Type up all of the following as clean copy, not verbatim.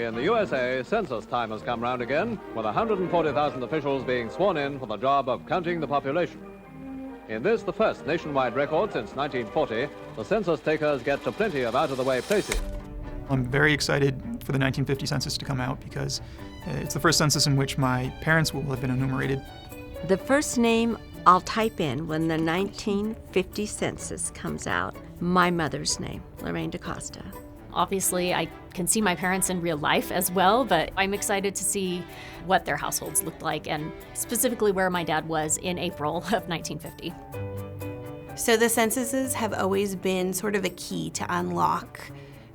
In the USA, census time has come round again, with 140,000 officials being sworn in for the job of counting the population. In this, the first nationwide record since 1940, the census takers get to plenty of out-of-the-way places. I'm very excited for the 1950 census to come out because it's the first census in which my parents will have been enumerated. The first name I'll type in when the 1950 census comes out, my mother's name, Lorraine DaCosta. Obviously, I can see my parents in real life as well, but I'm excited to see what their households looked like and specifically where my dad was in April of 1950. So the censuses have always been sort of a key to unlock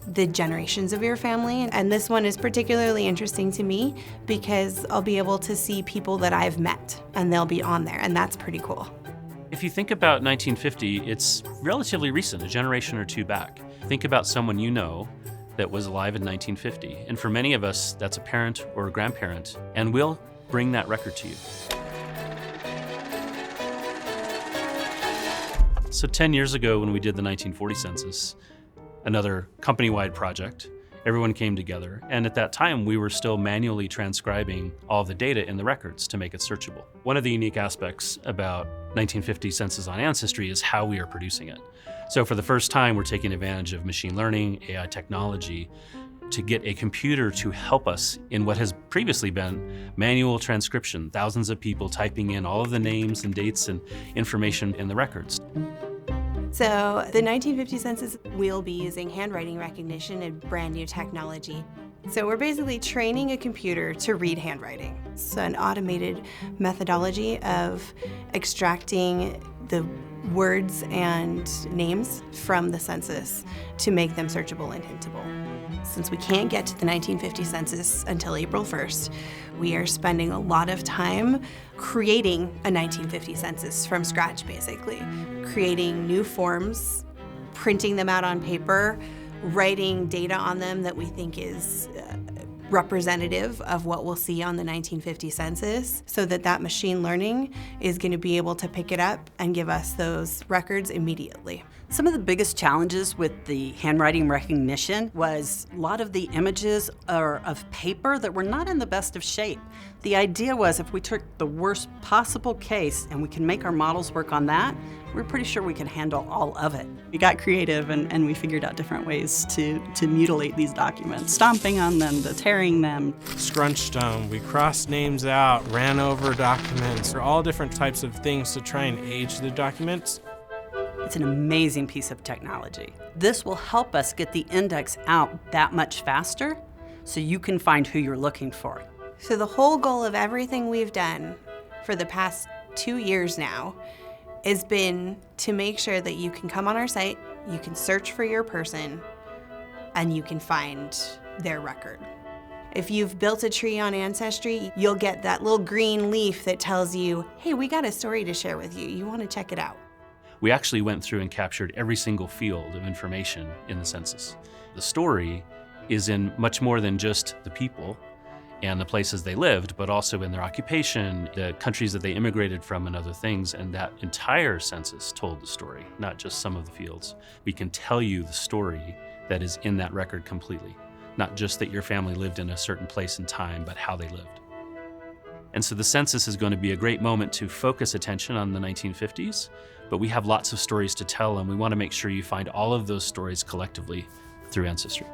the generations of your family. And this one is particularly interesting to me because I'll be able to see people that I've met and they'll be on there, and that's pretty cool. If you think about 1950, it's relatively recent, a generation or two back. Think about someone you know that was alive in 1950. And for many of us, that's a parent or a grandparent, and we'll bring that record to you. So 10 years ago when we did the 1940 census, another company-wide project, everyone came together, and at that time we were still manually transcribing all the data in the records to make it searchable. One of the unique aspects about 1950 census on Ancestry is how we are producing it. So for the first time, we're taking advantage of machine learning, AI technology, to get a computer to help us in what has previously been manual transcription, thousands of people typing in all of the names and dates and information in the records. So the 1950 census will be using handwriting recognition and brand new technology. So we're basically training a computer to read handwriting. It's an automated methodology of extracting the words and names from the census to make them searchable and hintable. Since we can't get to the 1950 census until April 1st, we are spending a lot of time creating a 1950 census from scratch, basically. Creating new forms, printing them out on paper, writing data on them that we think is representative of what we'll see on the 1950 census, so that that machine learning is going to be able to pick it up and give us those records immediately. Some of the biggest challenges with the handwriting recognition was a lot of the images are of paper that were not in the best of shape. The idea was if we took the worst possible case and we can make our models work on that, we're pretty sure we can handle all of it. We got creative and we figured out different ways to mutilate these documents, stomping on them, tearing them. Scrunched them, we crossed names out, ran over documents, or all different types of things to try and age the documents. It's an amazing piece of technology. This will help us get the index out that much faster so you can find who you're looking for. So the whole goal of everything we've done for the past 2 years now has been to make sure that you can come on our site, you can search for your person, and you can find their record. If you've built a tree on Ancestry, you'll get that little green leaf that tells you, hey, we got a story to share with you. You want to check it out. We actually went through and captured every single field of information in the census. The story is in much more than just the people and the places they lived, but also in their occupation, the countries that they immigrated from, and other things. And that entire census told the story, not just some of the fields. We can tell you the story that is in that record completely, not just that your family lived in a certain place and time, but how they lived. And so the census is going to be a great moment to focus attention on the 1950s, but we have lots of stories to tell, and we want to make sure you find all of those stories collectively through Ancestry.